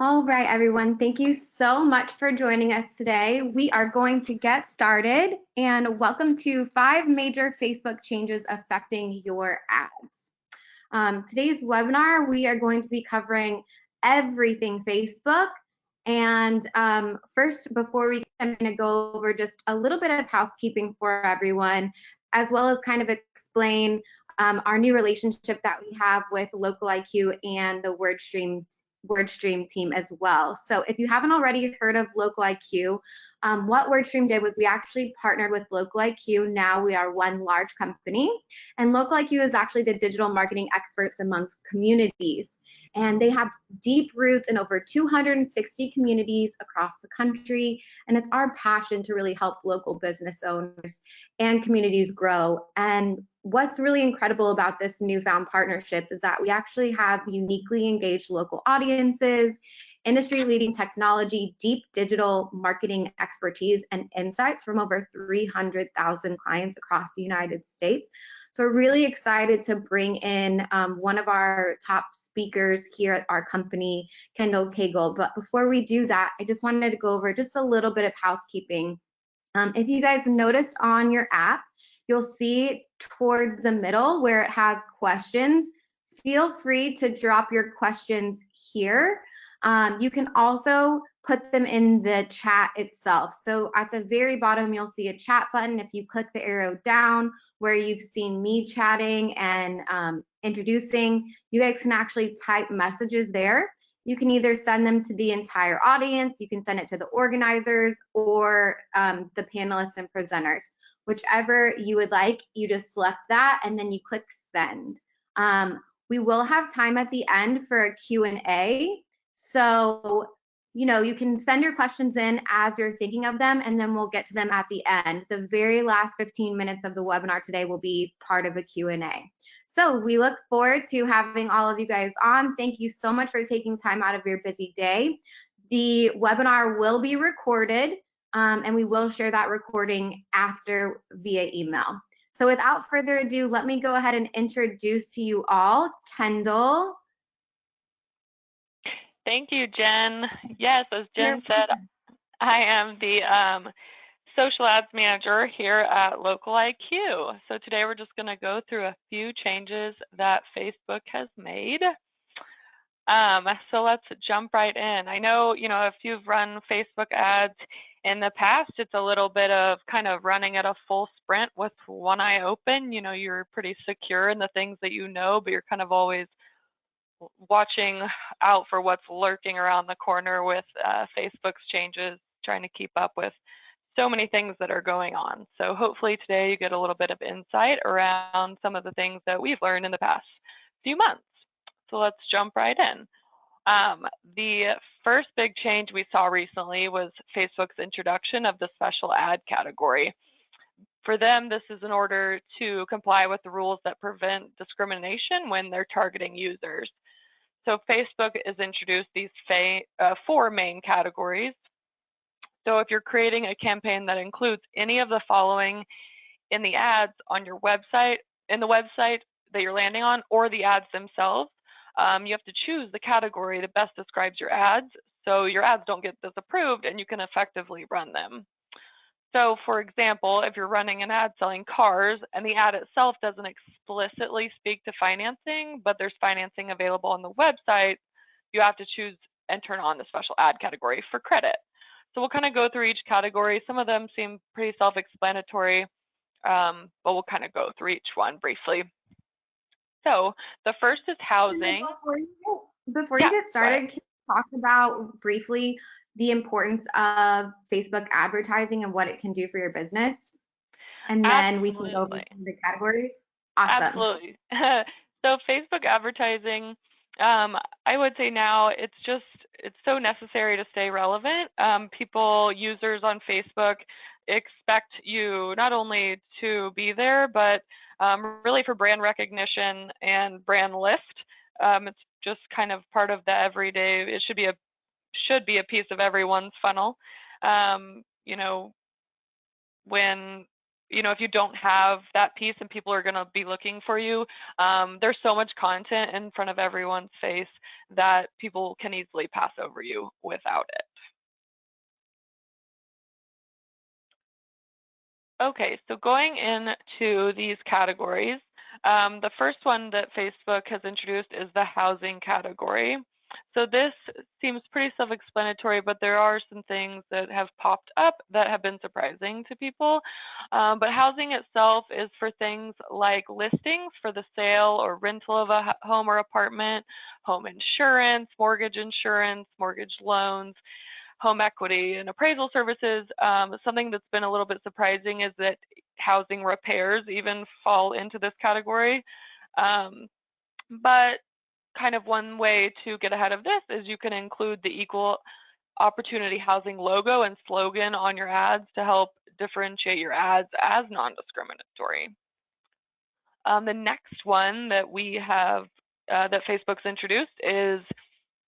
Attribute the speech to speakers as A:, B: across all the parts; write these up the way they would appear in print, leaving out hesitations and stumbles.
A: All right, everyone. Thank you so much for joining us today. We are going to get started, and welcome to 5 major Facebook changes affecting your ads. Today's webinar, we are going to be covering everything Facebook. And first, before I'm going to go over just a little bit of housekeeping for everyone, as well as kind of explain our new relationship that we have with Local IQ and the WordStream team as well. So if you haven't already heard of Local IQ, what WordStream did was we actually partnered with Local IQ. Now we are one large company, and Local IQ is actually the digital marketing experts amongst communities. And they have deep roots in over 260 communities across the country. And it's our passion to really help local business owners and communities grow. And what's really incredible about this newfound partnership is that we actually have uniquely engaged local audiences, industry-leading technology, deep digital marketing expertise, and insights from over 300,000 clients across the United States. So we're really excited to bring in one of our top speakers here at our company, Kendall Cagle. But before we do that, I just wanted to go over just a little bit of housekeeping. If you guys noticed on your app, you'll see towards the middle where it has questions. Feel free to drop your questions here. You can also put them in the chat itself. So at the very bottom, you'll see a chat button. If you click the arrow down where you've seen me chatting and introducing, you guys can actually type messages there. You can either send them to the entire audience, you can send it to the organizers, or the panelists and presenters. Whichever you would like, you just select that and then you click send. We will have time at the end for a Q&A. So, you can send your questions in as you're thinking of them, and then we'll get to them at the end. The very last 15 minutes of the webinar today will be part of a Q&A. So we look forward to having all of you guys on. Thank you so much for taking time out of your busy day. The webinar will be recorded, and we will share that recording after via email. So without further ado, let me go ahead and introduce to you all Kendall.
B: Thank you, Jen. Yes, as Jen said, I am the social ads manager here at Local IQ. So today we're just going to go through a few changes that Facebook has made. So let's jump right in. I know, if you've run Facebook ads in the past, it's a little bit of kind of running at a full sprint with one eye open. You're pretty secure in the things that but you're kind of always watching out for what's lurking around the corner with Facebook's changes, trying to keep up with so many things that are going on. So hopefully today you get a little bit of insight around some of the things that we've learned in the past few months. So let's jump right in. The first big change we saw recently was Facebook's introduction of the special ad category. For them, this is in order to comply with the rules that prevent discrimination when they're targeting users. So Facebook has introduced these 4 main categories. So if you're creating a campaign that includes any of the following in the ads on your website, in the website that you're landing on, or the ads themselves, you have to choose the category that best describes your ads, so your ads don't get disapproved and you can effectively run them. So for example, if you're running an ad selling cars and the ad itself doesn't explicitly speak to financing, but there's financing available on the website, you have to choose and turn on the special ad category for credit. So we'll kind of go through each category. Some of them seem pretty self-explanatory, but we'll kind of go through each one briefly. So the first is housing.
A: Before you get started, can you talk about briefly the importance of Facebook advertising and what it can do for your business? And then we can go over the categories. Awesome.
B: Absolutely. So Facebook advertising, I would say now it's so necessary to stay relevant. Users on Facebook expect you not only to be there, but really for brand recognition and brand lift. It's just kind of part of the everyday. It should be a piece of everyone's funnel. When if you don't have that piece and people are going to be looking for you, there's so much content in front of everyone's face that people can easily pass over you without it. Okay, so going into these categories, the first one that Facebook has introduced is the housing category. So this seems pretty self-explanatory, but there are some things that have popped up that have been surprising to people. But housing itself is for things like listings for the sale or rental of a home or apartment, home insurance, mortgage loans, home equity and appraisal services. Something that's been a little bit surprising is that housing repairs even fall into this category. But kind of one way to get ahead of this is you can include the equal opportunity housing logo and slogan on your ads to help differentiate your ads as non-discriminatory. The next one that we have that Facebook's introduced is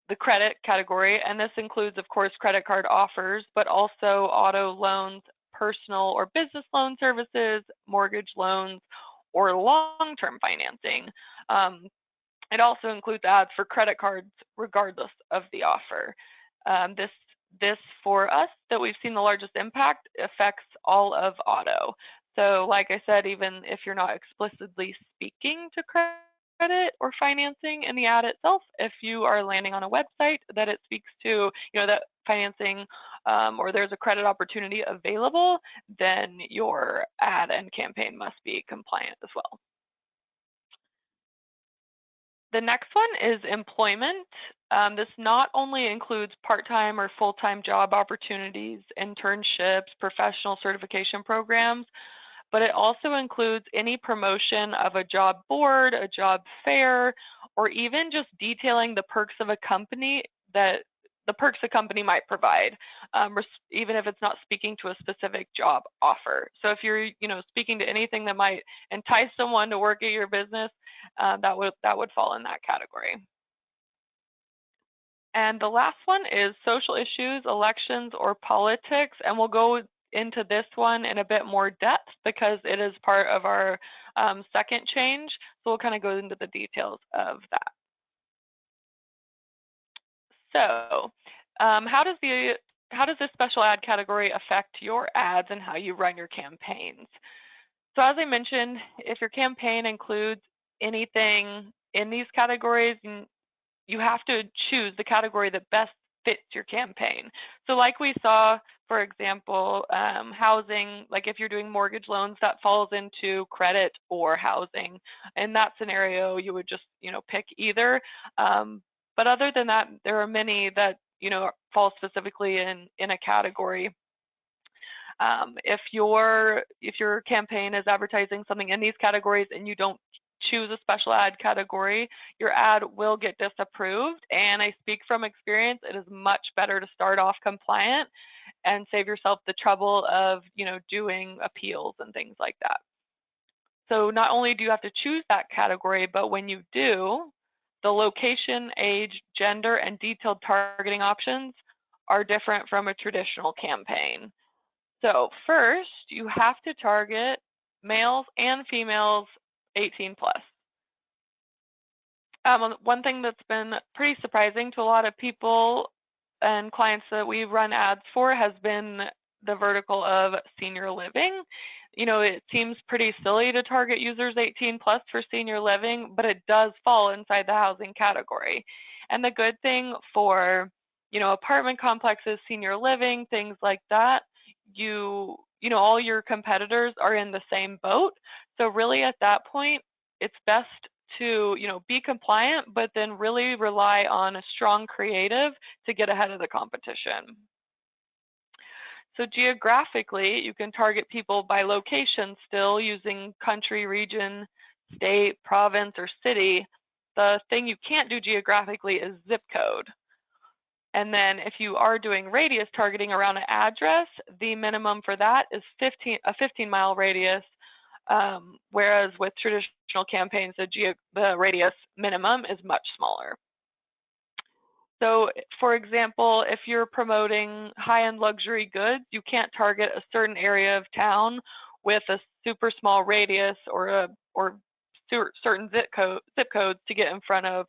B: the credit category, and this includes, of course, credit card offers, but also auto loans, personal or business loan services, mortgage loans, or long-term financing. It also includes ads for credit cards regardless of the offer. This for us that we've seen the largest impact affects all of auto. So like I said, even if you're not explicitly speaking to credit or financing in the ad itself, if you are landing on a website that it speaks to, that financing or there's a credit opportunity available, then your ad and campaign must be compliant as well. The next one is employment. This not only includes part-time or full-time job opportunities, internships, professional certification programs, but it also includes any promotion of a job board, a job fair, or even just detailing the perks of a company might provide, even if it's not speaking to a specific job offer. So if you're, speaking to anything that might entice someone to work at your business, that would fall in that category. And the last one is social issues, elections, or politics, and we'll go into this one in a bit more depth because it is part of our second change. So we'll kind of go into the details of that. So how does this special ad category affect your ads and how you run your campaigns? So as I mentioned, if your campaign includes anything in these categories, you have to choose the category that best fits your campaign. So like we saw, for example, housing, like if you're doing mortgage loans, that falls into credit or housing. In that scenario, you would just, pick either. But other than that, there are many that, fall specifically in a category. If your campaign is advertising something in these categories and you don't choose a special ad category, your ad will get disapproved. And I speak from experience, it is much better to start off compliant and save yourself the trouble of, doing appeals and things like that. So not only do you have to choose that category, but when you do, the location, age, gender, and detailed targeting options are different from a traditional campaign. So first, you have to target males and females 18 plus. One thing that's been pretty surprising to a lot of people and clients that we run ads for has been the vertical of senior living. It seems pretty silly to target users 18 plus for senior living, but it does fall inside the housing category. And the good thing for, apartment complexes, senior living, things like that, all your competitors are in the same boat. So really at that point, it's best to, be compliant, but then really rely on a strong creative to get ahead of the competition. So geographically, you can target people by location still using country, region, state, province, or city. The thing you can't do geographically is zip code. And then if you are doing radius targeting around an address, the minimum for that is a 15-mile radius, whereas with traditional campaigns, the radius minimum is much smaller. So for example, if you're promoting high-end luxury goods, you can't target a certain area of town with a super small radius or certain zip codes to get in front of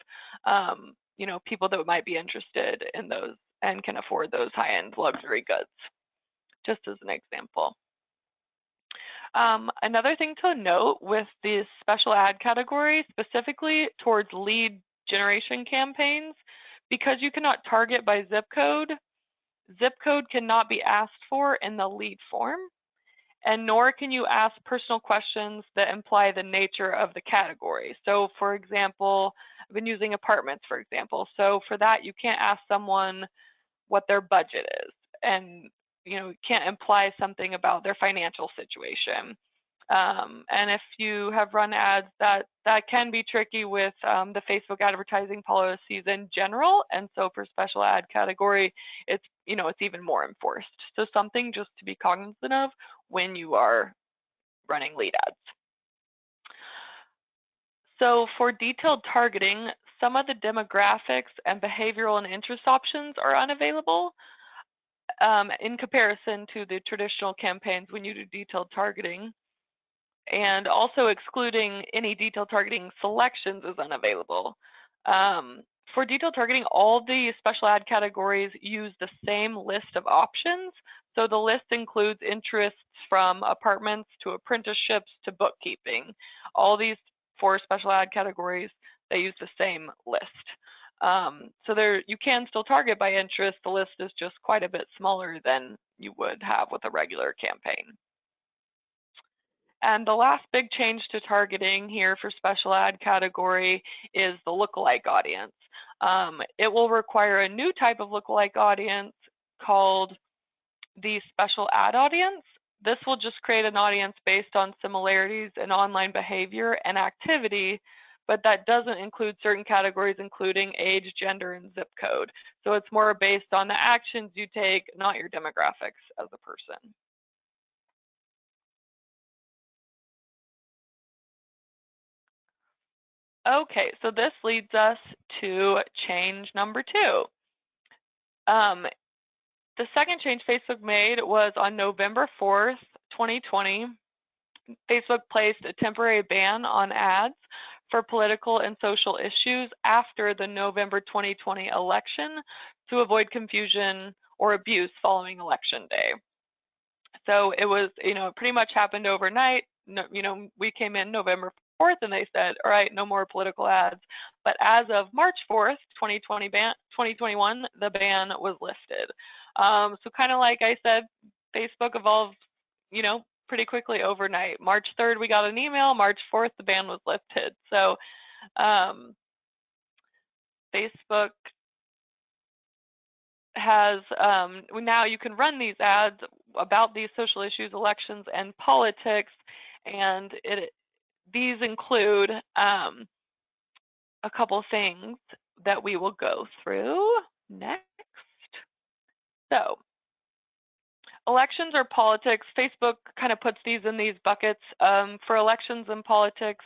B: people that might be interested in those and can afford those high-end luxury goods, just as an example. Another thing to note with the special ad category, specifically towards lead generation campaigns, because you cannot target by zip code cannot be asked for in the lead form, and nor can you ask personal questions that imply the nature of the category. So for example, I've been using apartments, for example. So for that, you can't ask someone what their budget is, and you can't imply something about their financial situation. And if you have run ads, that can be tricky with the Facebook advertising policies in general. And so for special ad category, it's even more enforced. So something just to be cognizant of when you are running lead ads. So for detailed targeting, some of the demographics and behavioral and interest options are unavailable in comparison to the traditional campaigns when you do detailed targeting. And also excluding any detailed targeting selections is unavailable. For detailed targeting, all the special ad categories use the same list of options. So the list includes interests from apartments to apprenticeships to bookkeeping. All these 4 special ad categories, they use the same list. So you can still target by interest. The list is just quite a bit smaller than you would have with a regular campaign. And the last big change to targeting here for special ad category is the lookalike audience. It will require a new type of lookalike audience called the special ad audience. This will just create an audience based on similarities in online behavior and activity, but that doesn't include certain categories, including age, gender, and zip code. So it's more based on the actions you take, not your demographics as a person. Okay, so this leads us to change number 2. The second change Facebook made was on November 4th, 2020. Facebook placed a temporary ban on ads for political and social issues after the November 2020 election to avoid confusion or abuse following election day. So it was, pretty much happened overnight. We came in November 4th and they said, all right, no more political ads. But as of March 4th, 2021, the ban was lifted. So kind of like I said, Facebook evolved, pretty quickly overnight. March 3rd, we got an email. March 4th, the ban was lifted. So Facebook has, now you can run these ads about these social issues, elections, and politics, and these include a couple things that we will go through next. So elections or politics, Facebook kind of puts these in these buckets. For elections and politics,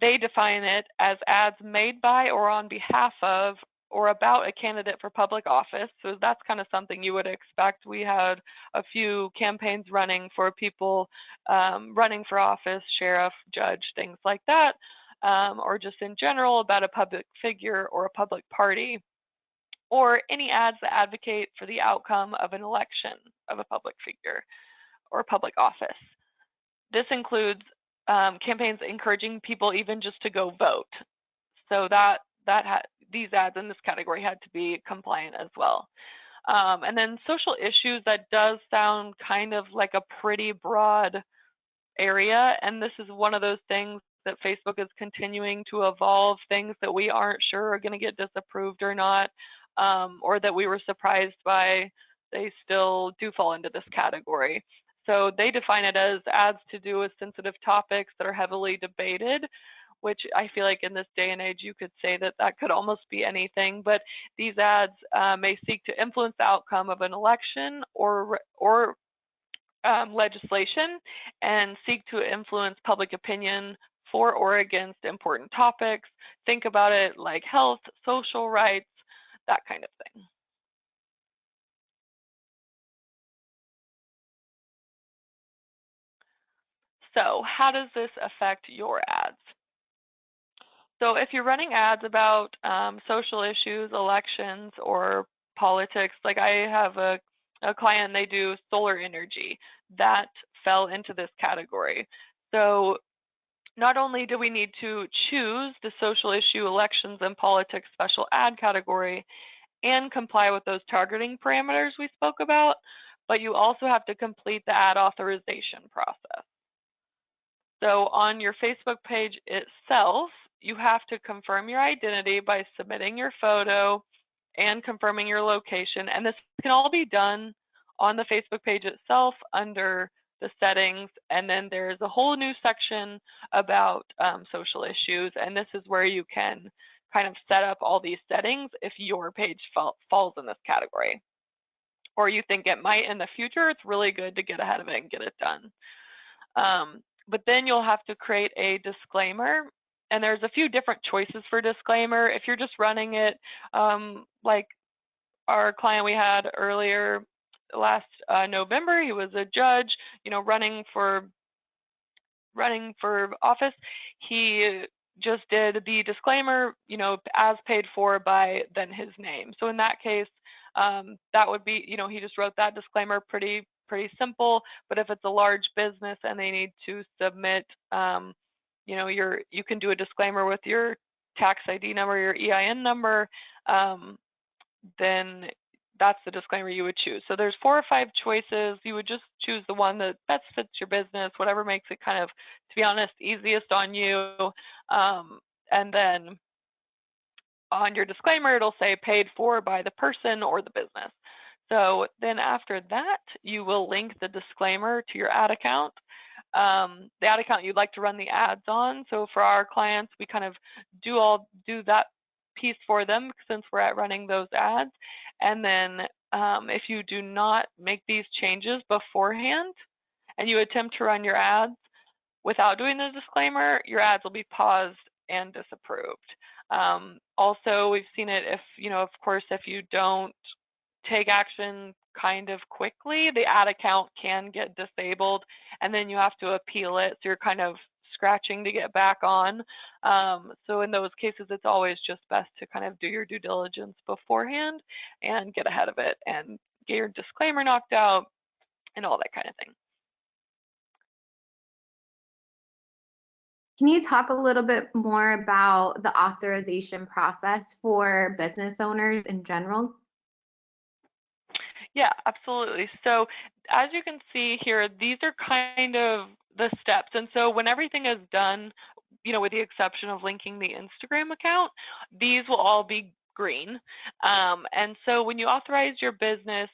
B: they define it as ads made by or on behalf of or about a candidate for public office. So that's kind of something you would expect. We had a few campaigns running for people running for office, sheriff, judge, things like that, or just in general about a public figure or a public party, or any ads that advocate for the outcome of an election of a public figure or public office. This includes campaigns encouraging people even just to go vote. So these ads in this category had to be compliant as well. And then social issues, that does sound kind of like a pretty broad area, and this is one of those things that Facebook is continuing to evolve, things that we aren't sure are going to get disapproved or not, or that we were surprised by. They still do fall into this category. So they define it as ads to do with sensitive topics that are heavily debated, which I feel like in this day and age, you could say that that could almost be anything. But these ads may seek to influence the outcome of an election or legislation, and seek to influence public opinion for or against important topics. Think about it like health, social rights, that kind of thing. So how does this affect your ads? So if you're running ads about social issues, elections, or politics, like I have a client, they do solar energy, that fell into this category. So not only do we need to choose the social issue, elections, and politics special ad category and comply with those targeting parameters we spoke about, but you also have to complete the ad authorization process. So on your Facebook page itself, you have to confirm your identity by submitting your photo and confirming your location. And this can all be done on the Facebook page itself under the settings. And then there's a whole new section about social issues. And this is where you can kind of set up all these settings if your page falls in this category. Or you think it might in the future, it's really good to get ahead of it and get it done. But then you'll have to create a disclaimer, and there's a few different choices for disclaimer. If you're just running it, like our client we had earlier last November, he was a judge, running for office. He just did the disclaimer, as paid for by then his name. So in that case, that would be, he just wrote that disclaimer, pretty simple. But if it's a large business and they need to submit, you can do a disclaimer with your tax ID number, your EIN number, then that's the disclaimer you would choose. So there's 4 or 5 choices. You would just choose the one that best fits your business, whatever makes it kind of, to be honest, easiest on you. And then on your disclaimer, it'll say paid for by the person or the business. So then after that, you will link the disclaimer to your ad account, the ad account you'd like to run the ads on. So for our clients, we kind of do that piece for them since we're at running those ads. And then if you do not make these changes beforehand and you attempt to run your ads without doing the disclaimer, your ads will be paused and disapproved. Also, we've seen it if, of course, if you don't take action kind of quickly, the ad account can get disabled and then you have to appeal it. So you're kind of scratching to get back on. So in those cases, it's always just best to kind of do your due diligence beforehand and get ahead of it and get your disclaimer knocked out and all that kind of thing.
A: Can you talk a little bit more about the authorization process for business owners in general?
B: Yeah, absolutely. So as you can see here, these are kind of the steps. And so when everything is done, with the exception of linking the Instagram account, these will all be green. And so when you authorize your business,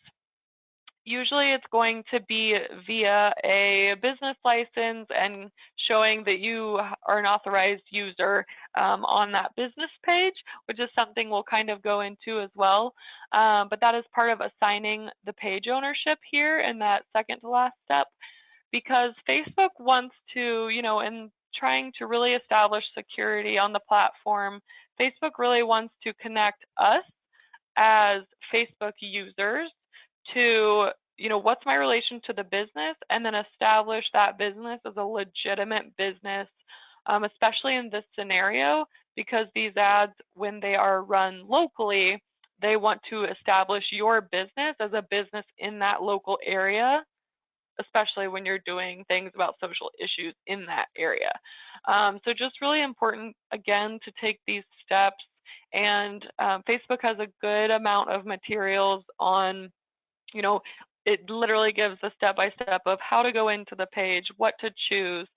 B: usually it's going to be via a business license and showing that you are an authorized user on that business page, which is something we'll kind of go into as well. But that is part of assigning the page ownership here in that second to last step, because Facebook wants to, in trying to really establish security on the platform, Facebook really wants to connect us as Facebook users to, what's my relation to the business, and then establish that business as a legitimate business, especially in this scenario, because these ads, when they are run locally, they want to establish your business as a business in that local area, especially when you're doing things about social issues in that area. So just really important, again, to take these steps. And Facebook has a good amount of materials on, it literally gives a step-by-step of how to go into the page, what to choose,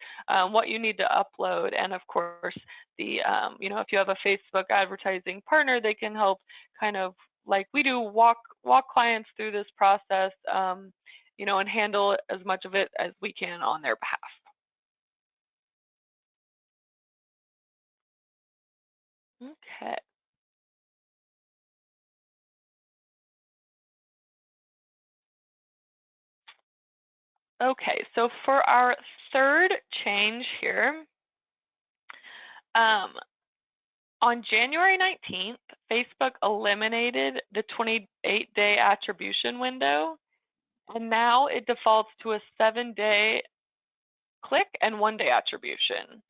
B: what you need to upload, and of course, the if you have a Facebook advertising partner, they can help kind of, like we do, walk clients through this process, and handle as much of it as we can on their behalf. Okay. Okay, so for our third change here, on January 19th, Facebook eliminated the 28-day attribution window, and now it defaults to a 7-day click and 1-day attribution.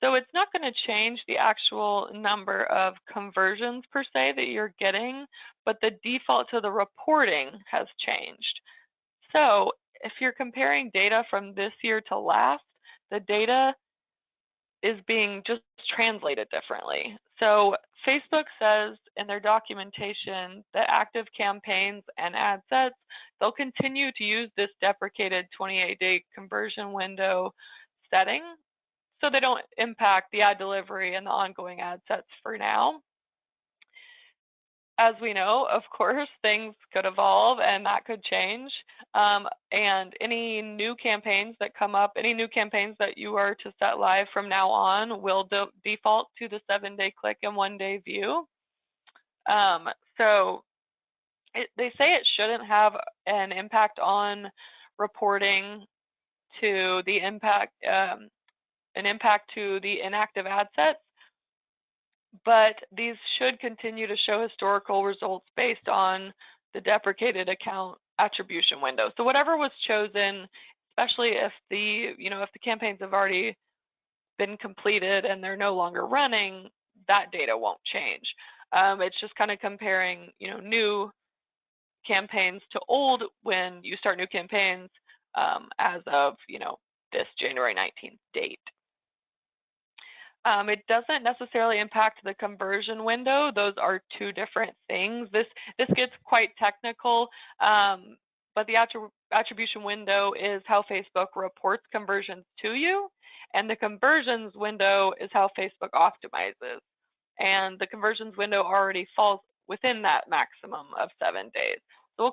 B: So it's not going to change the actual number of conversions per se that you're getting, but the default to the reporting has changed. So if you're comparing data from this year to last, the data is being just translated differently. So Facebook says in their documentation that active campaigns and ad sets, they'll continue to use this deprecated 28-day conversion window setting so they don't impact the ad delivery and the ongoing ad sets for now. As we know, of course, things could evolve and that could change. And any new campaigns that come up, any new campaigns that you are to set live from now on will default to the 7-day click and 1-day view. So they say it shouldn't have an impact on reporting to the impact, an impact to the inactive ad sets, but these should continue to show historical results based on the deprecated account attribution window. So whatever was chosen, especially if if the campaigns have already been completed and they're no longer running, that data won't change. It's just kind of comparing, new campaigns to old when you start new campaigns as of, this January 19th date. It doesn't necessarily impact the conversion window. Those are two different things. This gets quite technical, but the attribution window is how Facebook reports conversions to you, and the conversions window is how Facebook optimizes. And the conversions window already falls within that maximum of 7 days. So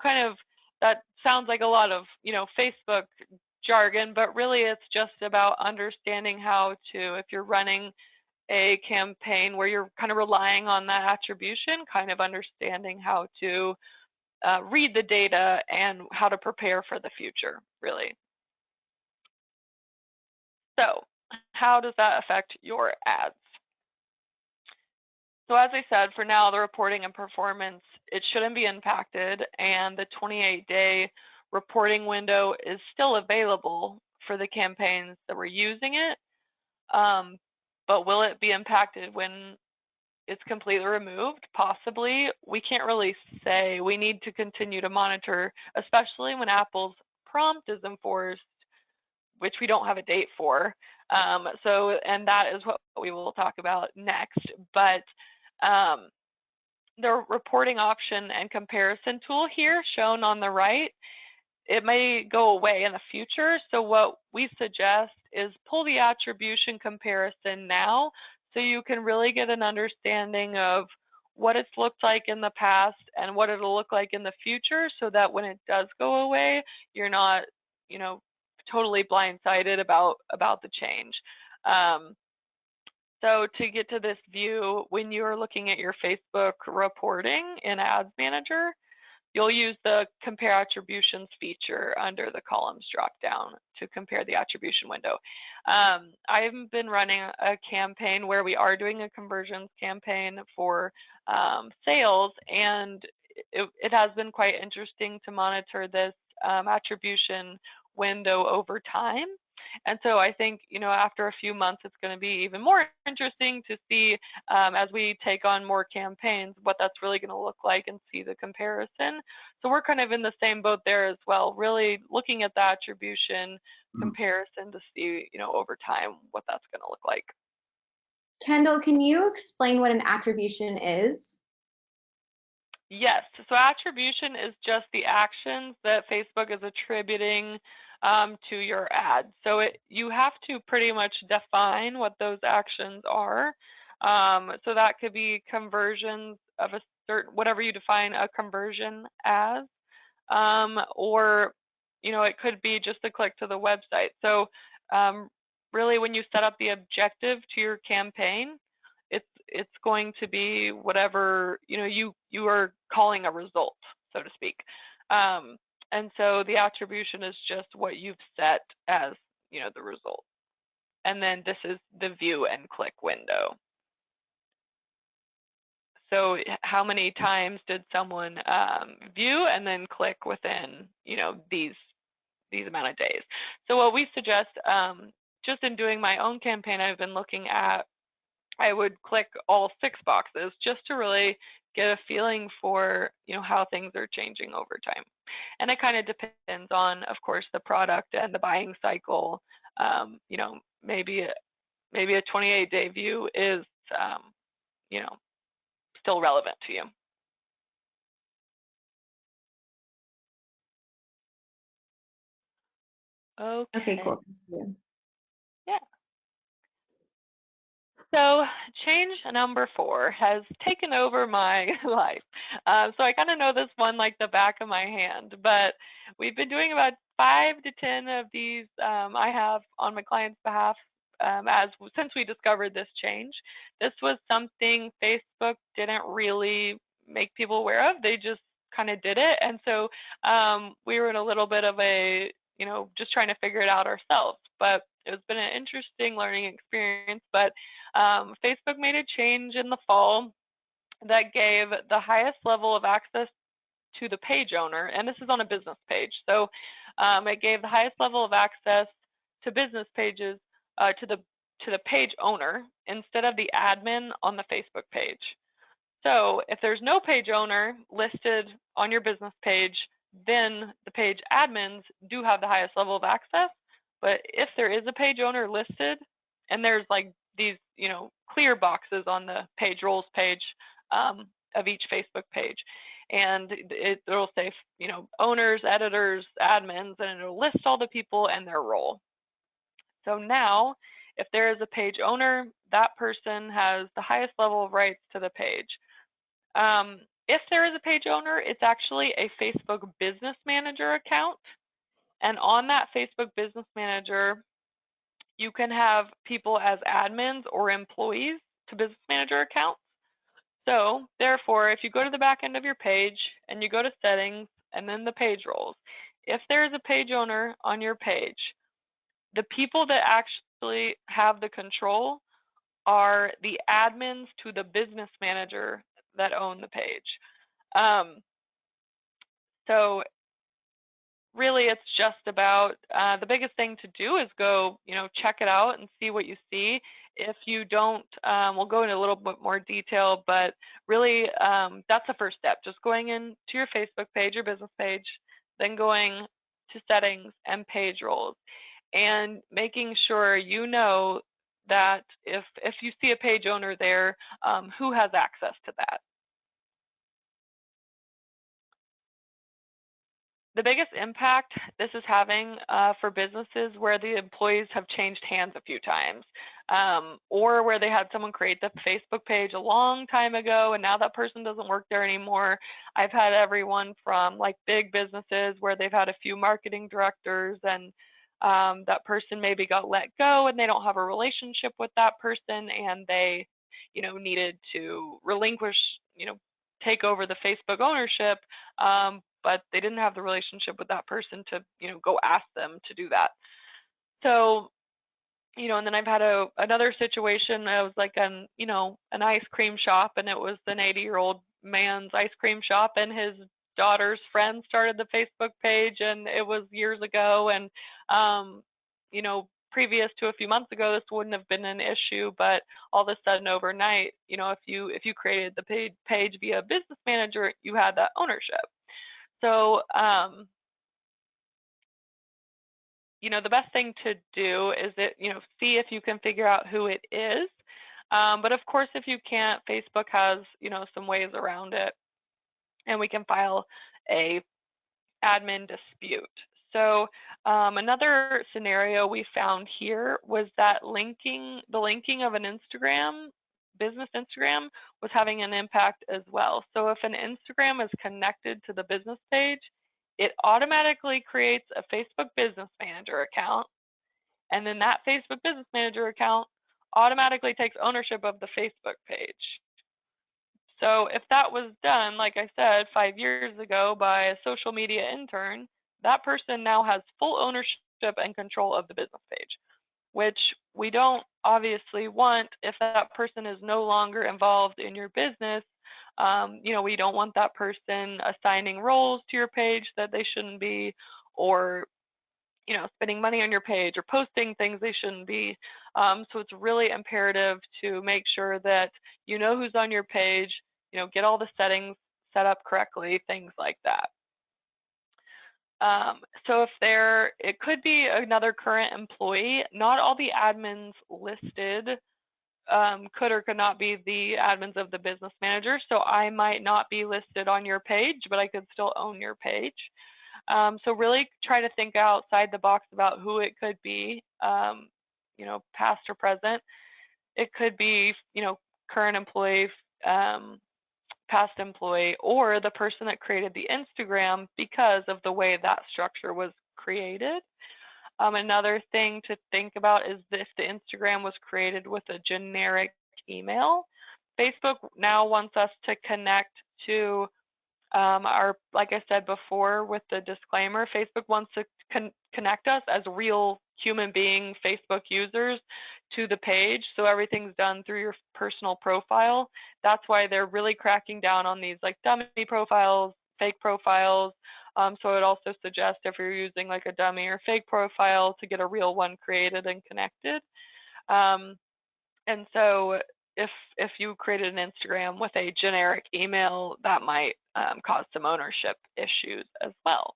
B: that sounds like a lot of, Facebook jargon, but really it's just about understanding how to, if you're running a campaign where you're kind of relying on that attribution, kind of understanding how to read the data and how to prepare for the future, really. So how does that affect your ads? So as I said, for now, the reporting and performance, it shouldn't be impacted, and the 28-day reporting window is still available for the campaigns that were using it, but will it be impacted when it's completely removed? Possibly. We can't really say. We need to continue to monitor, especially when Apple's prompt is enforced, which we don't have a date for. And that is what we will talk about next. But the reporting option and comparison tool here shown on the right, it may go away in the future. So what we suggest is pull the attribution comparison now so you can really get an understanding of what it's looked like in the past and what it'll look like in the future, so that when it does go away, you're not, totally blindsided about the change. So to get to this view, when you're looking at your Facebook reporting in Ads Manager, you'll use the Compare Attributions feature under the columns dropdown to compare the attribution window. I've been running a campaign where we are doing a conversions campaign for sales, and it has been quite interesting to monitor this attribution window over time. And so I think, after a few months, it's going to be even more interesting to see as we take on more campaigns, what that's really going to look like and see the comparison. So we're kind of in the same boat there as well, really looking at the attribution comparison to see, over time, what that's going to look like.
A: Kendall, can you explain what an attribution is?
B: Yes. So attribution is just the actions that Facebook is attributing to your ad. So you have to pretty much define what those actions are. So that could be conversions of a certain, whatever you define a conversion as, or it could be just a click to the website. So really, when you set up the objective to your campaign, it's going to be whatever you are calling a result, so to speak. And so the attribution is just what you've set as, the result. And then this is the view and click window. So how many times did someone view and then click within, these amount of days? So what we suggest just in doing my own campaign, I've been looking at, I would click all 6 boxes just to really get a feeling for, how things are changing over time. And it kind of depends on, of course, the product and the buying cycle. Maybe a 28-day view is, you know, still relevant to you.
A: Okay,
B: Okay.
A: cool. Thank you.
B: Yeah. So change number 4 has taken over my life. So I kind of know this one like the back of my hand, but we've been doing about 5 to 10 of these I have on my client's behalf since we discovered this change. This was something Facebook didn't really make people aware of. They just kind of did it. And so we were in a little bit of a, just trying to figure it out ourselves. But it's been an interesting learning experience. But Facebook made a change in the fall that gave the highest level of access to the page owner, and this is on a business page. So it gave the highest level of access to business pages to the page owner instead of the admin on the Facebook page. So if there's no page owner listed on your business page, then the page admins do have the highest level of access. But if there is a page owner listed, and there's like these, clear boxes on the page roles page of each Facebook page, and it'll say, owners, editors, admins, and it'll list all the people and their role. So now, if there is a page owner, that person has the highest level of rights to the page. If there is a page owner, it's actually a Facebook Business Manager account. And on that Facebook Business Manager, you can have people as admins or employees to Business Manager accounts. So therefore, if you go to the back end of your page and you go to settings and then the page roles, if there is a page owner on your page, the people that actually have the control are the admins to the business manager that own the page. So really, it's just about the biggest thing to do is go, check it out and see what you see. If you don't, we'll go into a little bit more detail, but really that's the first step. Just going into your Facebook page, your business page, then going to settings and page roles, and making sure you know that if you see a page owner there, who has access to that. The biggest impact this is having for businesses where the employees have changed hands a few times, or where they had someone create the Facebook page a long time ago and now that person doesn't work there anymore. I've had everyone from like big businesses where they've had a few marketing directors and that person maybe got let go and they don't have a relationship with that person, and they, needed to relinquish, take over the Facebook ownership, but they didn't have the relationship with that person to, go ask them to do that. So, and then I've had another situation. I was like an ice cream shop, and it was an 80-year-old man's ice cream shop, and his daughter's friend started the Facebook page, and it was years ago, and previous to a few months ago, this wouldn't have been an issue, but all of a sudden overnight, if you created the page via business manager, you had that ownership. So, the best thing to do is see if you can figure out who it is. But of course, if you can't, Facebook has, some ways around it, and we can file a admin dispute. So another scenario we found here was that the linking of an business Instagram was having an impact as well. So if an Instagram is connected to the business page, it automatically creates a Facebook Business Manager account, and then that Facebook Business Manager account automatically takes ownership of the Facebook page. So if that was done, like I said, 5 years ago by a social media intern, that person now has full ownership and control of the business page, which we don't obviously want if that person is no longer involved in your business. We don't want that person assigning roles to your page that they shouldn't be, or spending money on your page or posting things they shouldn't be. So it's really imperative to make sure that you know who's on your page, get all the settings set up correctly, things like that. So it could be another current employee. Not all the admins listed could or could not be the admins of the business manager. So I might not be listed on your page, but I could still own your page. So really try to think outside the box about who it could be, past or present. It could be, current employee, past employee, or the person that created the Instagram because of the way that structure was created. Another thing to think about is if the Instagram was created with a generic email. Facebook now wants us to connect to like I said before with the disclaimer, Facebook wants to connect us as real human being Facebook users to the page, so everything's done through your personal profile. That's why they're really cracking down on these like dummy profiles, fake profiles. So it also suggests if you're using like a dummy or fake profile to get a real one created and connected. And so if you created an Instagram with a generic email, that might cause some ownership issues as well.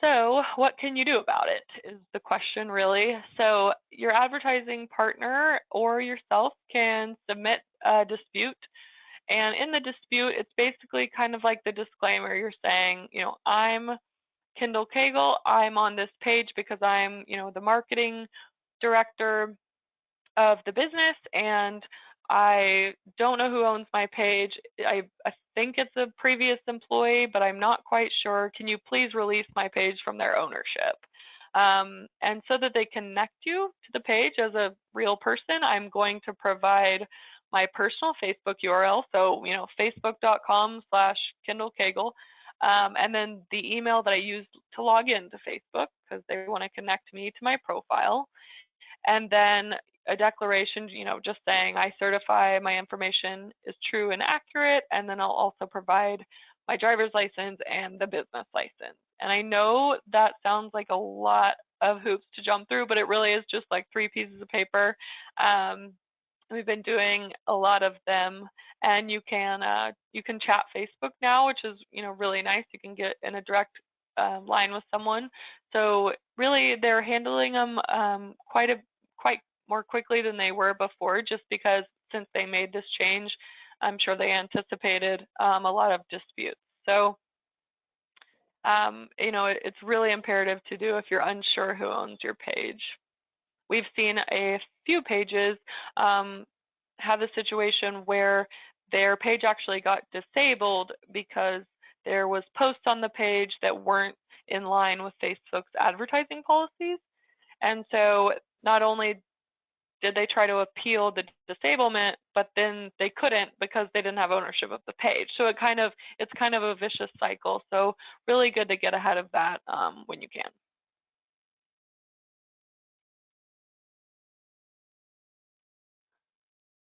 B: So what can you do about it is the question really. So your advertising partner or yourself can submit a dispute. And in the dispute, it's basically kind of like the disclaimer. You're saying, I'm Kendall Cagle. I'm on this page because I'm, the marketing director of the business, and I don't know who owns my page. I think it's a previous employee, but I'm not quite sure. Can you please release my page from their ownership? And so that they connect you to the page as a real person, I'm going to provide my personal Facebook URL. So, facebook.com/Kendall Cagle. And then the email that I use to log into Facebook because they want to connect me to my profile. And then a declaration, just saying I certify my information is true and accurate, and then I'll also provide my driver's license and the business license. And I know that sounds like a lot of hoops to jump through, but it really is just like 3 pieces of paper. We've been doing a lot of them, and you can chat Facebook now, which is really nice. You can get in a direct line with someone. So really, they're handling them quite more quickly than they were before, just because since they made this change, I'm sure they anticipated a lot of disputes. So, it's really imperative to do if you're unsure who owns your page. We've seen a few pages have a situation where their page actually got disabled because there was posts on the page that weren't in line with Facebook's advertising policies. And so not only did they try to appeal the disablement, but then they couldn't because they didn't have ownership of the page. So it's kind of a vicious cycle. So really good to get ahead of that when you can.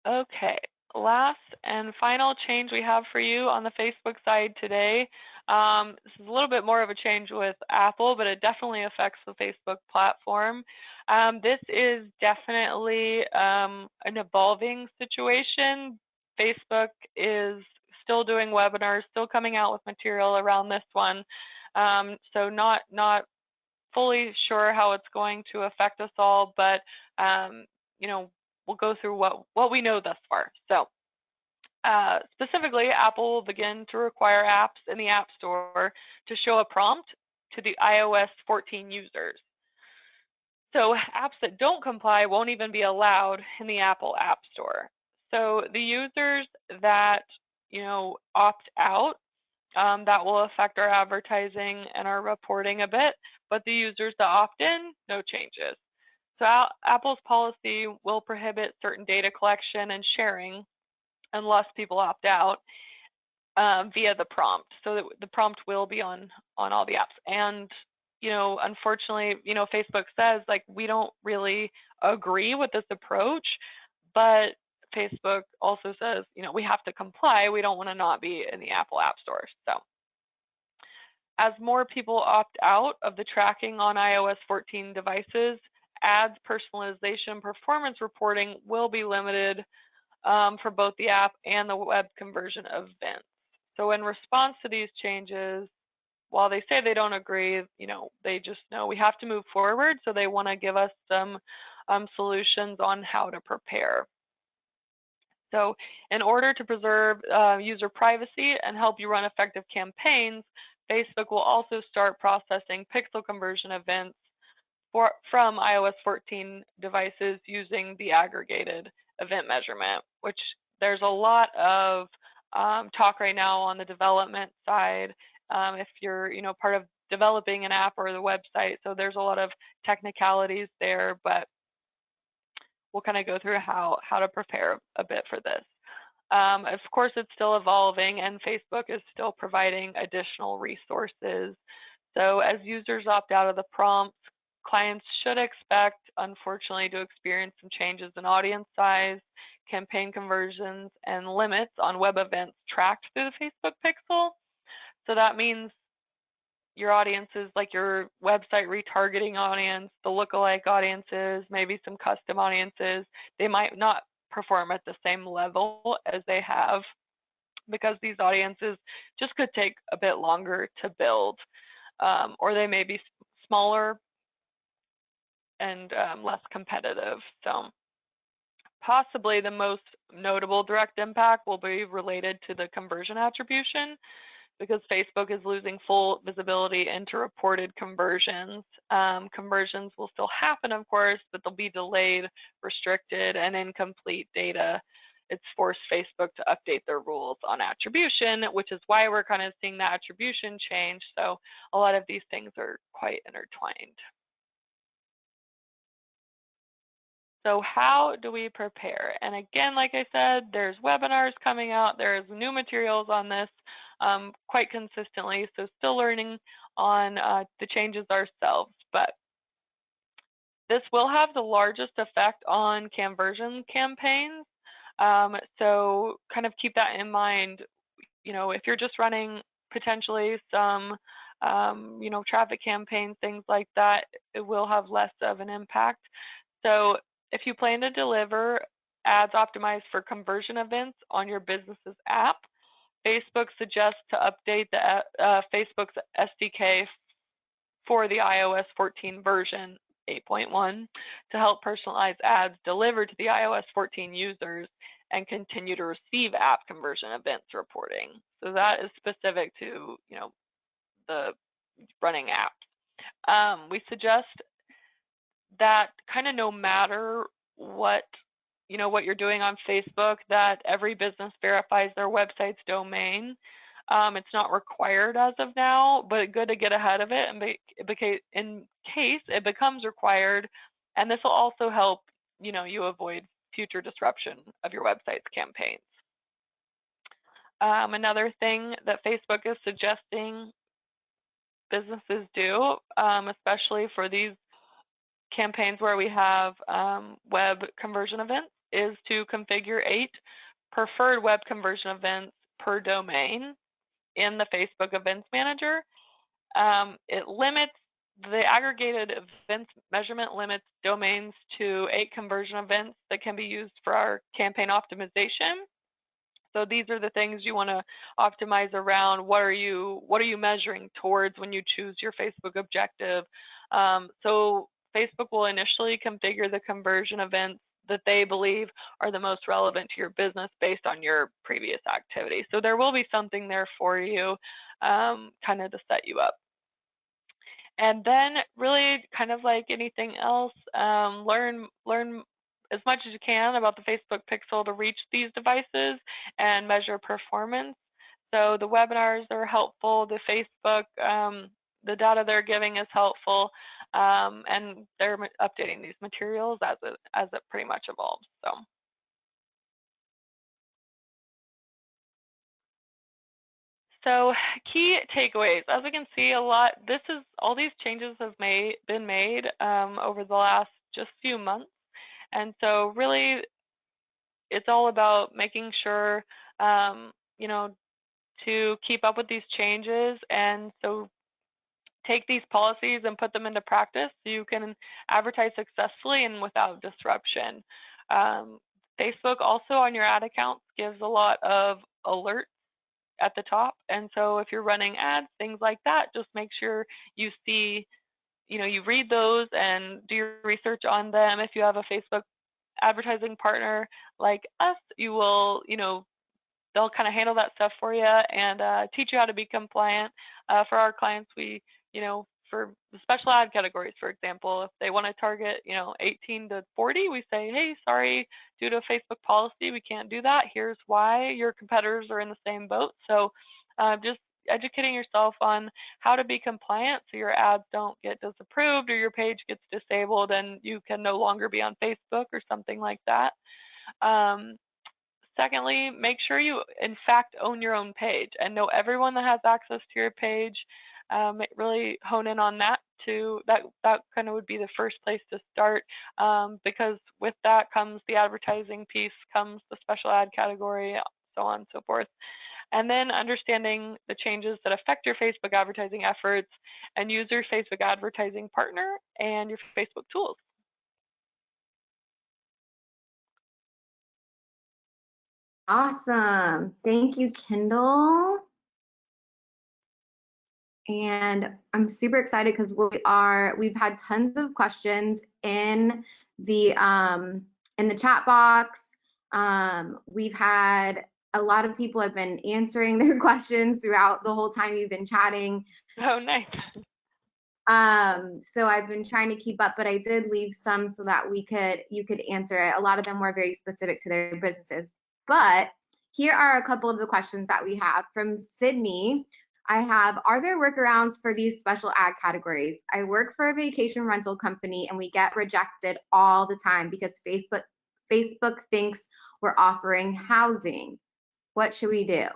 B: Okay, last and final change we have for you on the Facebook side today. This is a little bit more of a change with Apple, but it definitely affects the Facebook platform. This is definitely an evolving situation. Facebook is still doing webinars, still coming out with material around this one. So not fully sure how it's going to affect us all, but we'll go through what we know thus far. So specifically, Apple will begin to require apps in the App Store to show a prompt to the iOS 14 users. So apps that don't comply won't even be allowed in the Apple App Store. So the users that opt out, that will affect our advertising and our reporting a bit, but the users that opt in, no changes. So Apple's policy will prohibit certain data collection and sharing unless people opt out via the prompt. So the prompt will be on all the apps. And unfortunately, Facebook says like we don't really agree with this approach, but Facebook also says we have to comply. We don't want to not be in the Apple App Store. So as more people opt out of the tracking on iOS 14 devices, ads personalization performance reporting will be limited for both the app and the web conversion events. So in response to these changes, while they say they don't agree, they just know we have to move forward. So they want to give us some solutions on how to prepare. So in order to preserve user privacy and help you run effective campaigns, Facebook will also start processing pixel conversion events from iOS 14 devices using the aggregated event measurement, which there's a lot of talk right now on the development side. If you're, part of developing an app or the website, so there's a lot of technicalities there, but we'll kind of go through how to prepare a bit for this. Of course, it's still evolving, and Facebook is still providing additional resources. So as users opt out of the prompts, clients should expect, unfortunately, to experience some changes in audience size, campaign conversions, and limits on web events tracked through the Facebook pixel. So that means your audiences, like your website retargeting audience, the lookalike audiences, maybe some custom audiences, they might not perform at the same level as they have because these audiences just could take a bit longer to build, or they may be smaller and less competitive. So possibly the most notable direct impact will be related to the conversion attribution, because Facebook is losing full visibility into reported conversions. Conversions will still happen, of course, but they'll be delayed, restricted, and incomplete data. It's forced Facebook to update their rules on attribution, which is why we're kind of seeing the attribution change. So a lot of these things are quite intertwined. So how do we prepare? And again, like I said, there's webinars coming out. There's new materials on this quite consistently. So still learning on the changes ourselves. But this will have the largest effect on conversion campaigns. So kind of keep that in mind. If you're just running potentially some traffic campaigns, things like that, it will have less of an impact. So if you plan to deliver ads optimized for conversion events on your business's app, Facebook suggests to update the Facebook's SDK for the iOS 14 version 8.1 to help personalize ads delivered to the iOS 14 users and continue to receive app conversion events reporting. So that is specific to the running apps. We suggest that kind of no matter what you're doing on Facebook, that every business verifies their website's domain. It's not required as of now, but good to get ahead of it in case it becomes required. And this will also help you avoid future disruption of your website's campaigns. Another thing that Facebook is suggesting businesses do, especially for these campaigns where we have web conversion events, is to configure 8 preferred web conversion events per domain in the Facebook Events Manager. It limits the aggregated events measurement limits domains to 8 conversion events that can be used for our campaign optimization. So these are the things you want to optimize around. What are you measuring towards when you choose your Facebook objective? So Facebook will initially configure the conversion events that they believe are the most relevant to your business based on your previous activity. So there will be something there for you kind of to set you up. And then really kind of like anything else, learn as much as you can about the Facebook Pixel to reach these devices and measure performance. So the webinars are helpful, the Facebook, the data they're giving is helpful, and they're updating these materials as it pretty much evolves. So key takeaways, as we can see, all these changes have been made over the last just few months. And so really it's all about making sure, to keep up with these changes. And so take these policies and put them into practice so you can advertise successfully and without disruption. Facebook also on your ad accounts gives a lot of alerts at the top. And so if you're running ads, things like that, just make sure you see, you read those and do your research on them. If you have a Facebook advertising partner like us, you will, they'll kind of handle that stuff for you and teach you how to be compliant. For our clients, we, for the special ad categories, for example, if they want to target, 18 to 40, we say, hey, sorry, due to Facebook policy, we can't do that. Here's why. Your competitors are in the same boat. So just educating yourself on how to be compliant so your ads don't get disapproved or your page gets disabled and you can no longer be on Facebook or something like that. Secondly, make sure you, in fact, own your own page and know everyone that has access to your page. Really hone in on that too. That kind of would be the first place to start, because with that comes the advertising piece, comes the special ad category, so on and so forth. And then understanding the changes that affect your Facebook advertising efforts and use your Facebook advertising partner and your Facebook tools.
A: Awesome. Thank you, Kendall. And I'm super excited because we've had tons of questions in the chat box. We've had a lot of people have been answering their questions throughout the whole time you've been chatting.
B: Oh, nice.
A: So I've been trying to keep up, but I did leave some so that you could answer it. A lot of them were very specific to their businesses. But here are a couple of the questions that we have from Sydney. Are there workarounds for these special ad categories? I work for a vacation rental company and we get rejected all the time because Facebook thinks we're offering housing. What should we do?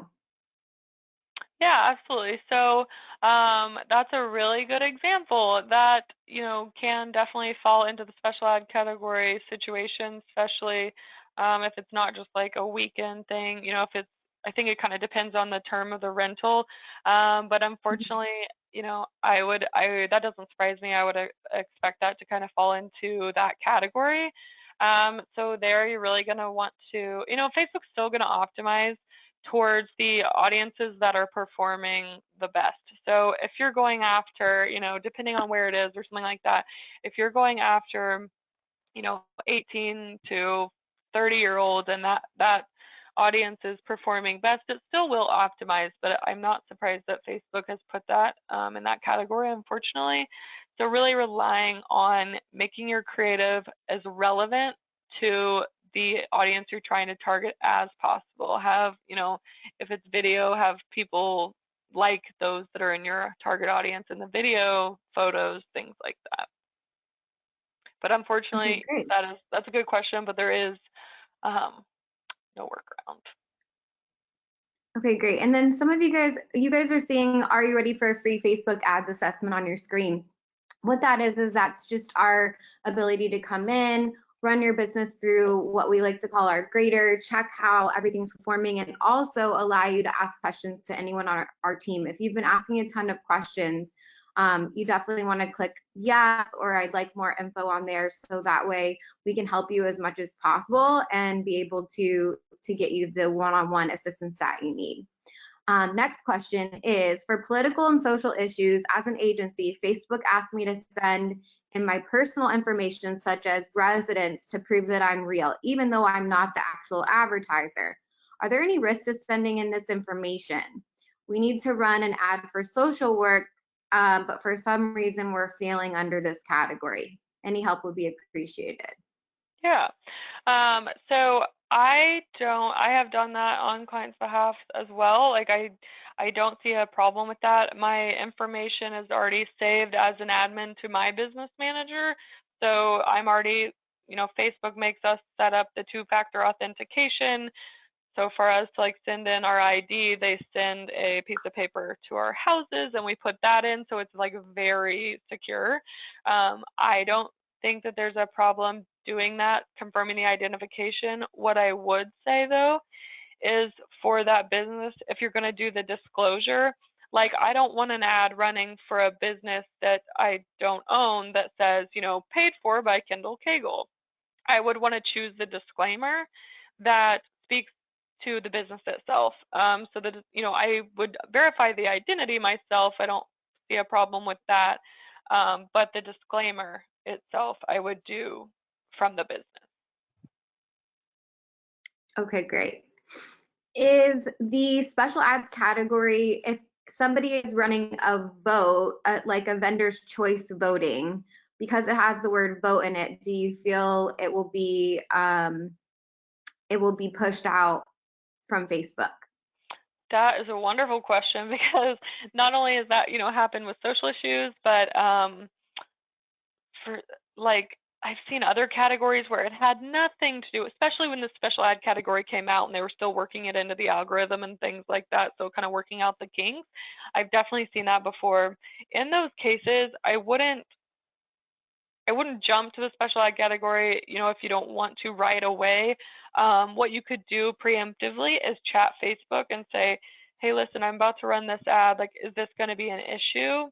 B: Yeah, absolutely. So that's a really good example that, can definitely fall into the special ad category situation, especially if it's not just like a weekend thing, I think it kind of depends on the term of the rental. But unfortunately, that doesn't surprise me. I would expect that to kind of fall into that category. So there you're really going to want to, Facebook's still going to optimize towards the audiences that are performing the best. So if you're going after, depending on where it is or something like that, if you're going after, 18 to 30-year-olds and that audience is performing best, it still will optimize, but I'm not surprised that Facebook has put that in that category, unfortunately. So really relying on making your creative as relevant to the audience you're trying to target as possible. Have, if it's video, have people like those that are in your target audience in the video, photos, things like that. But unfortunately, that's a good question, but there is no workaround.
A: Okay, great. And then some of you guys are saying, are you ready for a free Facebook ads assessment on your screen? What that is that's just our ability to come in, run your business through what we like to call our grader, check how everything's performing, and also allow you to ask questions to anyone on our team. If you've been asking a ton of questions, you definitely want to click yes, or I'd like more info on there, so that way we can help you as much as possible and be able to get you the one-on-one assistance that you need. Next question is, for political and social issues, as an agency, Facebook asked me to send in my personal information, such as residence, to prove that I'm real, even though I'm not the actual advertiser. Are there any risks to sending in this information? We need to run an ad for social work, but for some reason we're failing under this category. Any help would be appreciated.
B: Yeah. So I have done that on clients' behalf as well. Like I don't see a problem with that. My information is already saved as an admin to my business manager. So I'm already, Facebook makes us set up the two-factor authentication. So for us to send in our ID, they send a piece of paper to our houses and we put that in. So it's very secure. I don't think that there's a problem doing that, confirming the identification. What I would say though is for that business, if you're going to do the disclosure, Like, I don't want an ad running for a business that I don't own that says, paid for by Kendall Cagle. I would want to choose the disclaimer that speaks to the business itself. So that, I would verify the identity myself. I don't see a problem with that. But the disclaimer itself, I would do from the business.
A: Okay, great. Is the special ads category, if somebody is running a vote, like a vendor's choice voting, because it has the word vote in it, do you feel it will be pushed out from Facebook?
B: That is a wonderful question, because not only has that, happened with social issues, but for like, I've seen other categories where it had nothing to do, especially when the special ad category came out and they were still working it into the algorithm and things like that. So kind of working out the kinks. I've definitely seen that before. In those cases, I wouldn't jump to the special ad category, if you don't want to right away. What you could do preemptively is chat Facebook and say, hey, listen, I'm about to run this ad. Like, is this going to be an issue?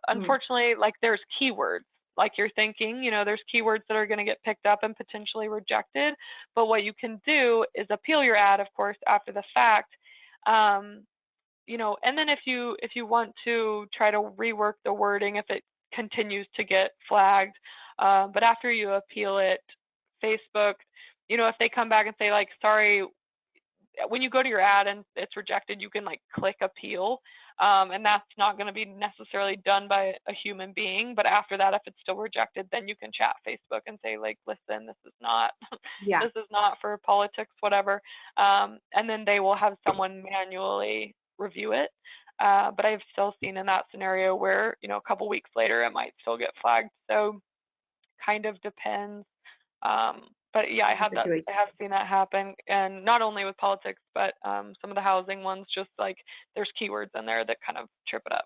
B: Unfortunately, like, there's keywords. Like you're thinking, there's keywords that are going to get picked up and potentially rejected. But what you can do is appeal your ad, of course, after the fact. And then if you want to try to rework the wording, if it continues to get flagged, but after you appeal it, Facebook, if they come back and say, like, sorry, when you go to your ad and it's rejected, you can like click appeal, and that's not going to be necessarily done by a human being. But after that, if it's still rejected, then you can chat Facebook and say, like, listen, this is not
A: Yeah.
B: this is not for politics, whatever, and then they will have someone manually review it. But I've still seen in that scenario where, a couple weeks later it might still get flagged. So kind of depends. But yeah, I have seen that happen, and not only with politics, but some of the housing ones, just like there's keywords in there that kind of trip it up.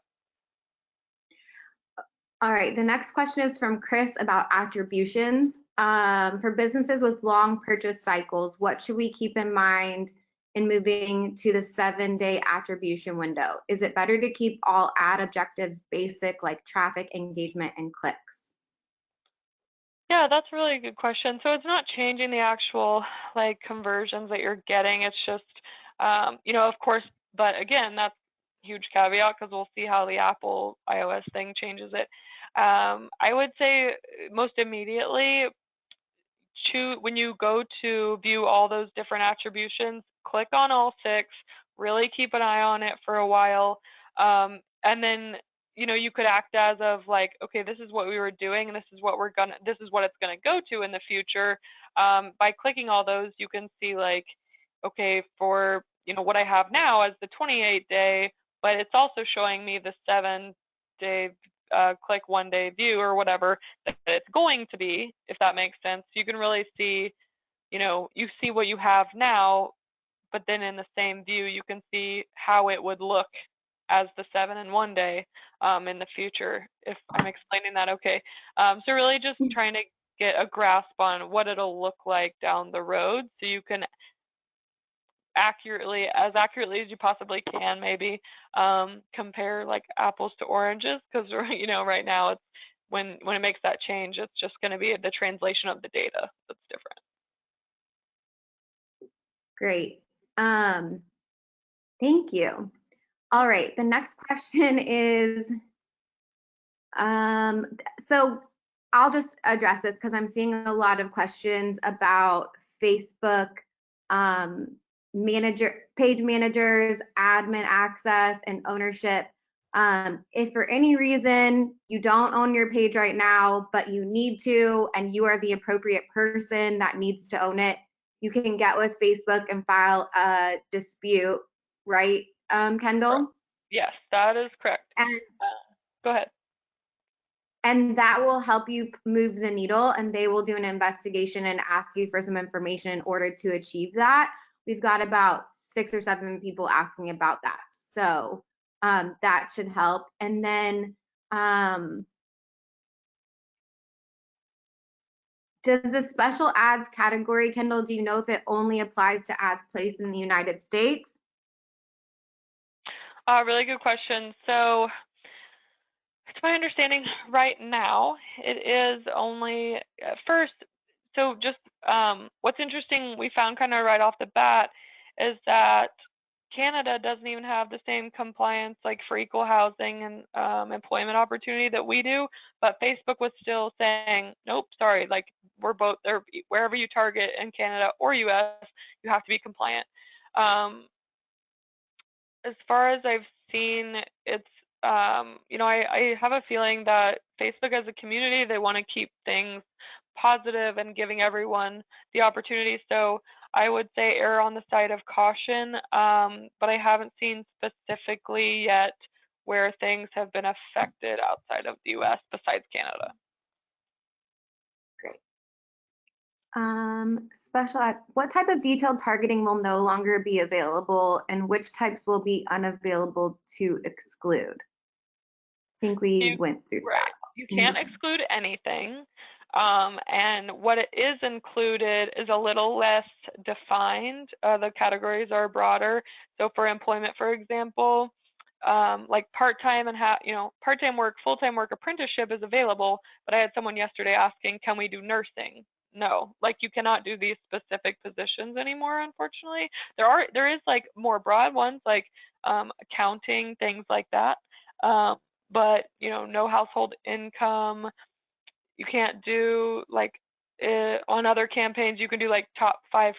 A: All right, the next question is from Chris about attributions. For businesses with long purchase cycles, what should we keep in mind in moving to the 7-day attribution window? Is it better to keep all ad objectives basic, like traffic, engagement, and clicks?
B: Yeah, that's a really good question. So it's not changing the actual like conversions that you're getting. It's just, of course, but again, that's a huge caveat, because we'll see how the Apple iOS thing changes it. I would say most immediately, when you go to view all those different attributions, click on all 6, really keep an eye on it for a while. And then, you could act as of like, okay, this is what we were doing, and this is what it's gonna go to in the future. By clicking all those, you can see like, okay, for what I have now as the 28-day, but it's also showing me the 7-day click 1-day view or whatever that it's going to be, if that makes sense. You can really see, you see what you have now, but then in the same view, you can see how it would look as the 7 and 1-day in the future, if I'm explaining that okay. So really just trying to get a grasp on what it'll look like down the road, so you can as accurately as you possibly can, maybe compare like apples to oranges, because right now it's when it makes that change, it's just going to be the translation of the data that's different.
A: Great. Thank you. All right, the next question is, so I'll just address this because I'm seeing a lot of questions about Facebook page managers, admin access, and ownership. If for any reason you don't own your page right now, but you need to, and you are the appropriate person that needs to own it, you can get with Facebook and file a dispute, right, Kendall?
B: Yes, that is correct.
A: And
B: go ahead.
A: And that will help you move the needle, and they will do an investigation and ask you for some information in order to achieve that. We've got about 6 or 7 people asking about that. So that should help. And then does the special ads category, Kendall, do you know if it only applies to ads placed in the United States?
B: Really good question. So, to my understanding, right now, it is only first. So, just what's interesting, we found kind of right off the bat, is that Canada doesn't even have the same compliance like for equal housing and employment opportunity that we do, but Facebook was still saying, nope, sorry, like we're both there, wherever you target in Canada or US, you have to be compliant. As far as I've seen, it's I have a feeling that Facebook as a community, they want to keep things positive and giving everyone the opportunity. So I would say err on the side of caution, but I haven't seen specifically yet where things have been affected outside of the US besides Canada.
A: Great. What type of detailed targeting will no longer be available and which types will be unavailable to exclude? I think we went through
B: Right.
A: that.
B: You can't exclude anything. And what it is included is a little less defined. The categories are broader. So for employment, for example, like part-time and part-time work, full-time work, apprenticeship is available. But I had someone yesterday asking, can we do nursing? No, like you cannot do these specific positions anymore, unfortunately. There is like more broad ones like accounting, things like that. But no household income. You can't do like on other campaigns you can do like top 5%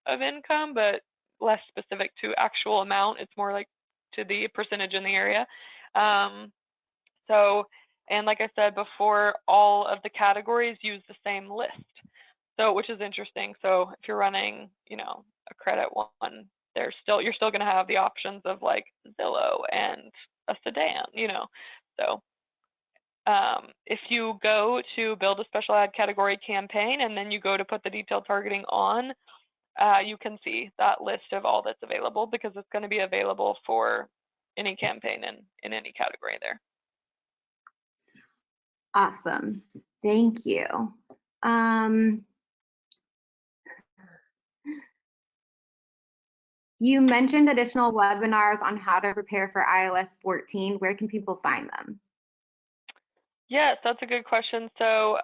B: of income, but less specific to actual amount. It's more like to the percentage in the area. So, and like I said before, all of the categories use the same list. So, which is interesting. So if you're running, a credit one, you're still going to have the options of like Zillow and a sedan, So if you go to build a special ad category campaign and then you go to put the detailed targeting on, you can see that list of all that's available because it's going to be available for any campaign in any category there.
A: Awesome. Thank you. You mentioned additional webinars on how to prepare for iOS 14. Where can people find them?
B: Yes, that's a good question. So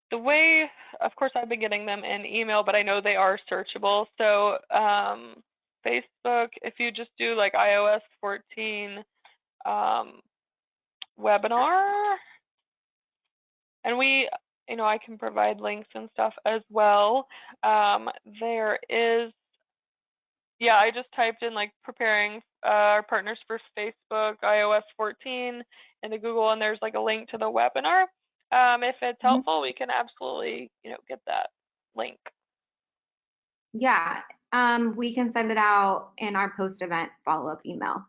B: the way, of course, I've been getting them in email, but I know they are searchable. So Facebook, if you just do like iOS 14 webinar, and I can provide links and stuff as well. There is, I just typed in like preparing our partners for Facebook iOS 14 into Google, and there's like a link to the webinar. If it's helpful, we can absolutely, get that link.
A: Yeah, we can send it out in our post-event follow-up email.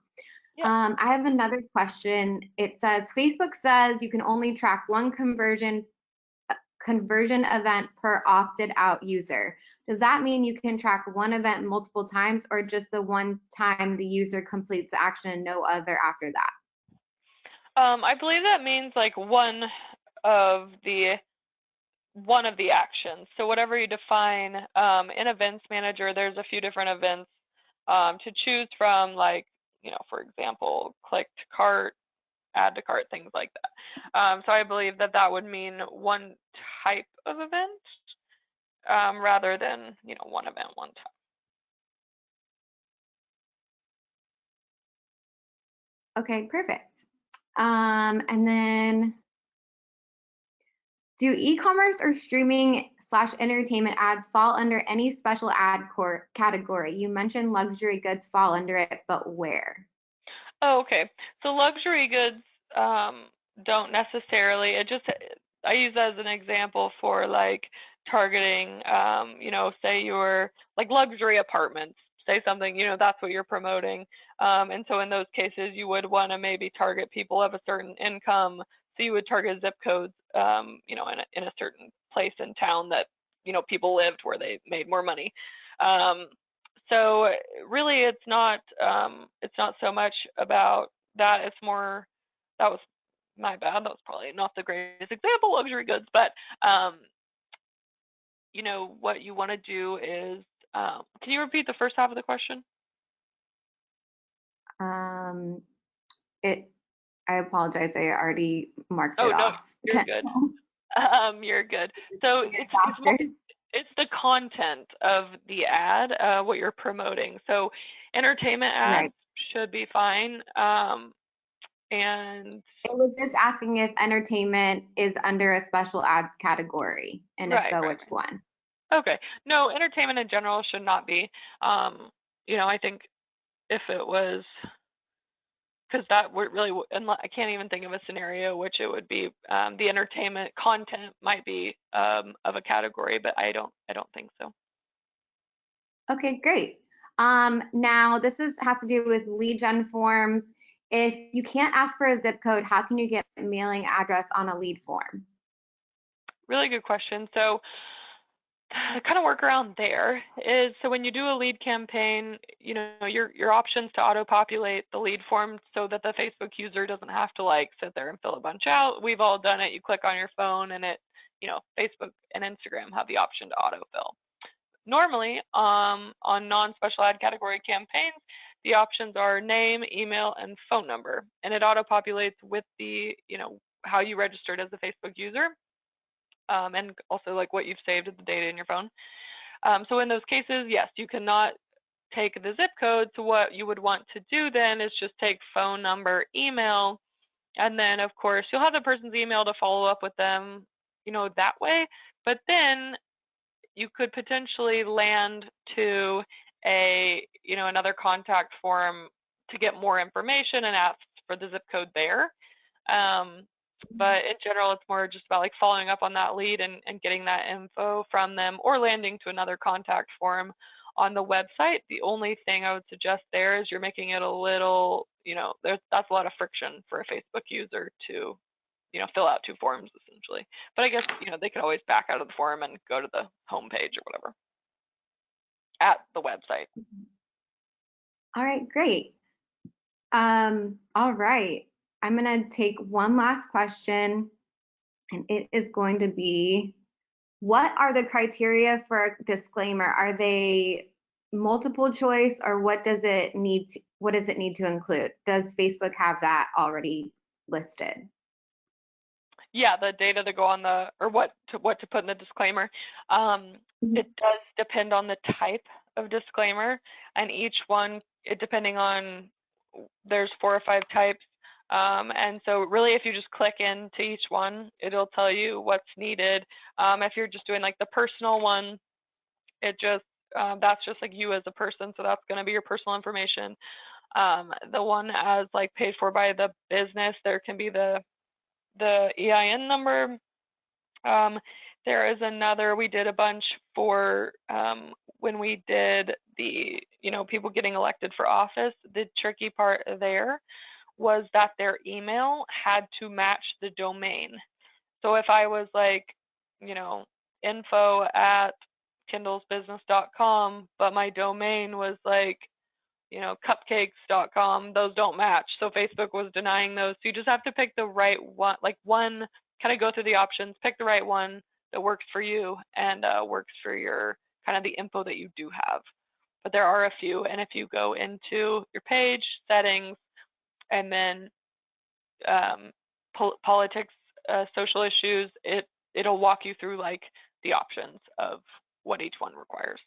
B: Yeah.
A: I have another question. It says Facebook says you can only track one conversion event per opted out user. Does that mean you can track one event multiple times or just the one time the user completes the action and no other after that?
B: I believe that means like one of the actions. So whatever you define in Events Manager, there's a few different events to choose from, like, for example, click to cart, add to cart, things like that. So I believe that would mean one type of event rather than, one event, one time.
A: Okay, perfect. And then do e-commerce or streaming/entertainment ads fall under any special ad category? You mentioned luxury goods fall under it, but where?
B: Oh, okay. So luxury goods don't necessarily. I use that as an example for like targeting. Say you're like luxury apartments. Say something. That's what you're promoting. And so in those cases, you would want to maybe target people of a certain income. So you would target zip codes. In a certain place in town that people lived where they made more money. So really, it's not so much about that. It's more, that was my bad. That was probably not the greatest example, luxury goods, but what you want to do is Can you repeat the first half of the question?
A: Um, I apologize. I already marked
B: Oh,
A: it
B: no,
A: off.
B: you're good. You're good. So it's more,
A: After.
B: it's the content of the ad, what you're promoting. So entertainment ads
A: Right.
B: should be fine. And
A: It was just asking if entertainment is under a special ads category, and if
B: right,
A: so,
B: right,
A: which one?
B: okay. No, entertainment in general should not be. I think if it was, because that would really, I can't even think of a scenario which it would be. The entertainment content might be of a category, but I don't think so.
A: Okay, great. Now this has to do with lead gen forms. If you can't ask for a zip code, how can you get a mailing address on a lead form?
B: Really good question. So the kind of workaround there is, so when you do a lead campaign, your options to auto-populate the lead form so that the Facebook user doesn't have to like sit there and fill a bunch out. We've all done it. You click on your phone and it, Facebook and Instagram have the option to autofill. Normally, on non-special ad category campaigns, the options are name, email, and phone number, and it auto-populates with the, how you registered as a Facebook user. And also like what you've saved as the data in your phone. So in those cases, yes, you cannot take the zip code. So what you would want to do then is just take phone number, email, and then of course you'll have the person's email to follow up with them, that way. But then you could potentially land to another contact form to get more information and ask for the zip code there. But in general, it's more just about like following up on that lead and getting that info from them, or landing to another contact form on the website. The only thing I would suggest there is you're making it a little, that's a lot of friction for a Facebook user to, fill out two forms essentially. But I guess, they could always back out of the form and go to the home page or whatever at the website.
A: All right, great. All right. I'm gonna take one last question, and it is going to be, what are the criteria for a disclaimer? Are they multiple choice, or what does it need to include? Does Facebook have that already listed?
B: Yeah, the data that go on or what to put in the disclaimer. It does depend on the type of disclaimer, and each one, depending on, there's 4 or 5 types. And so really, if you just click into each one, it'll tell you what's needed. If you're just doing like the personal one, that's just like you as a person, so that's going to be your personal information. The one as like paid for by the business, there can be the EIN number. There is another, we did a bunch for when we did the, people getting elected for office. The tricky part there was that their email had to match the domain. So if I was like, info@kindlesbusiness.com, but my domain was like, cupcakes.com, those don't match. So Facebook was denying those. So you just have to pick the right one, kind of go through the options, pick the right one that works for you and works for your kind of the info that you do have. But there are a few, and if you go into your page settings and then politics, social issues, it'll walk you through like the options of what each one requires,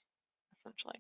B: essentially.